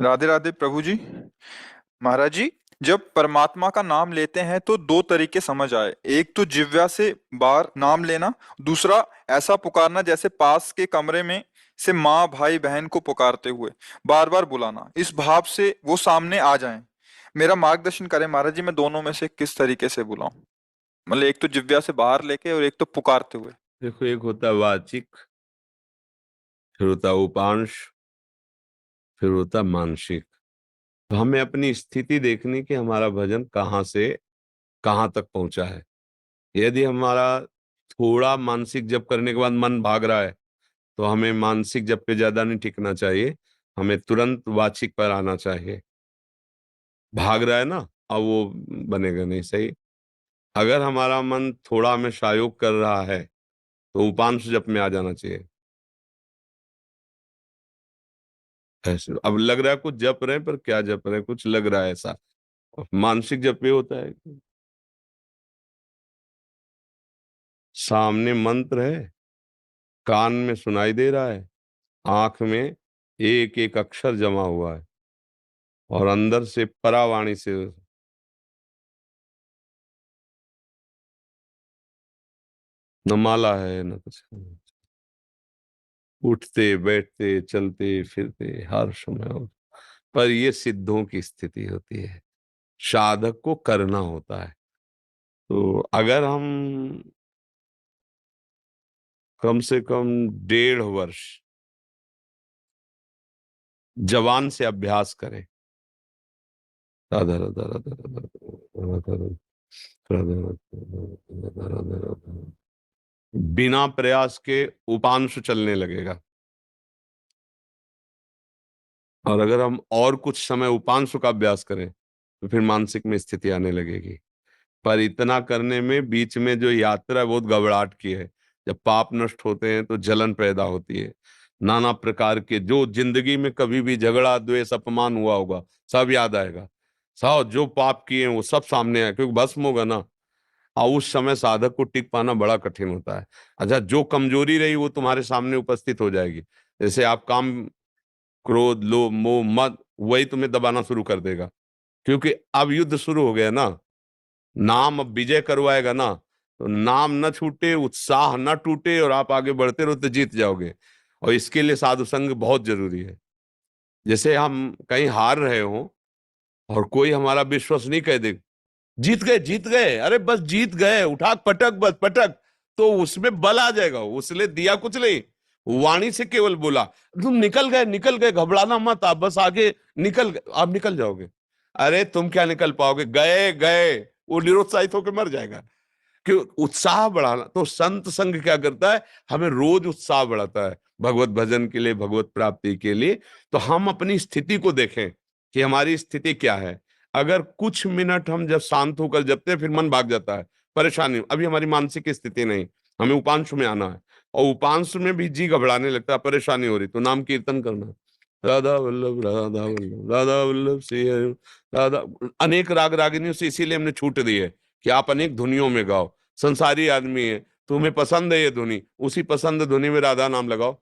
राधे राधे प्रभु जी। महाराज जी, जब परमात्मा का नाम लेते हैं तो दो तरीके समझ आए। एक तो जिह्वा से बार नाम लेना, दूसरा ऐसा पुकारना जैसे पास के कमरे में से माँ भाई बहन को पुकारते हुए बार बार बुलाना, इस भाव से वो सामने आ जाएं। मेरा मार्गदर्शन करें महाराज जी, मैं दोनों में से किस तरीके से बुलाऊं? मतलब एक तो जिह्वा से बाहर लेके और एक तो पुकारते हुए। देखो, एक होता है वाचिक, फिर होता है उपांश, फिर होता है मानसिक। तो हमें अपनी स्थिति देखनी कि हमारा भजन कहाँ से कहाँ तक पहुंचा है। यदि हमारा थोड़ा मानसिक जप करने के बाद मन भाग रहा है, तो हमें मानसिक जप पे ज्यादा नहीं टिकना चाहिए, हमें तुरंत वाचिक पर आना चाहिए। भाग रहा है ना, अब वो बनेगा नहीं सही। अगर हमारा मन थोड़ा हमें शायोग कर रहा है, तो उपांश जप में आ जाना चाहिए। ऐसे अब लग रहा है कुछ जप रहे हैं, पर क्या जप रहे हैं, कुछ लग रहा है ऐसा। मानसिक जप ये होता है कि सामने मंत्र है, कान में सुनाई दे रहा है, आंख में एक एक अक्षर जमा हुआ है, और अंदर से परावाणी से न माला है न कुछ। उठते बैठते चलते फिरते हर समय पर ये सिद्धों की स्थिति होती है, साधक को करना होता है। तो अगर हम कम से कम 1.5 वर्ष जवान से अभ्यास करें, राधा राधा राधा राधा राधा राधा राधा राधा राधा, बिना प्रयास के उपांश चलने लगेगा। और अगर हम और कुछ समय उपांश का अभ्यास करें, तो फिर मानसिक में स्थिति आने लगेगी। पर इतना करने में बीच में जो यात्रा है बहुत घबराहट की है। जब पाप नष्ट होते हैं तो जलन पैदा होती है, नाना प्रकार के जो जिंदगी में कभी भी झगड़ा द्वेष अपमान हुआ होगा सब याद आएगा। सब जो पाप किए हैं वो सब सामने आए, क्योंकि भस्म होगा ना। और उस समय साधक को टिक पाना बड़ा कठिन होता है। अच्छा, जो कमजोरी रही वो तुम्हारे सामने उपस्थित हो जाएगी। जैसे आप काम, क्रोध लोभ मोह मद, वही तुम्हें दबाना शुरू कर देगा, क्योंकि अब युद्ध शुरू हो गया ना। नाम अब विजय करवाएगा ना, तो नाम न छूटे, उत्साह न टूटे, और आप आगे बढ़ते रहो तो जीत जाओगे। और इसके लिए साधु संग बहुत जरूरी है। जैसे हम कहीं हार रहे हो और कोई हमारा विश्वास नहीं कह दे, जीत गए जीत गए, अरे बस जीत गए, उठा पटक बस पटक, तो उसमें बल आ जाएगा। उसने दिया कुछ नहीं, वाणी से केवल बोला तुम निकल गए, घबराना मत, आप बस आगे निकल गए, आप निकल जाओगे। अरे तुम क्या निकल पाओगे, गए गए, वो निरुत्साहित होकर मर जाएगा। कि उत्साह बढ़ाना, तो संत संग क्या करता है, हमें रोज उत्साह बढ़ाता है भगवत भजन के लिए, भगवत प्राप्ति के लिए। तो हम अपनी स्थिति को देखें कि हमारी स्थिति क्या है। अगर कुछ मिनट हम जब शांत होकर जपते हैं, फिर मन भाग जाता है, परेशानी, अभी हमारी मानसिक स्थिति नहीं, हमें उपांश में आना है। और उपांश में भी जी घबराने लगता है, परेशानी हो रही, तो नाम कीर्तन करना, राधा वल्लभ राधा वल्लभ राधा वल्लभ श्री हरि राधा। अनेक राग रागिनियों से इसीलिए हमने छूट दी है कि आप अनेक धुनियों में गाओ। संसारी आदमी है, तुम्हें पसंद है ये धुनी, उसी पसंद धुनी में राधा नाम लगाओ।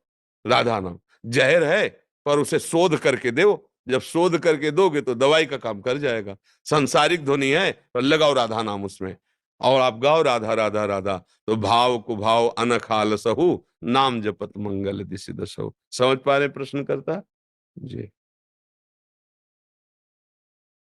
राधा नाम जहर है, पर उसे शोध करके दो। जब शोध करके दोगे तो दवाई का काम कर जाएगा। संसारिक ध्वनि है, पर लगाओ राधा नाम उसमें, और आप गाओ राधा राधा राधा। तो भाव को भाव अनखाल सहु, नाम जपत मंगल दिशि दसहु। समझ पा रहे प्रश्न करता जी?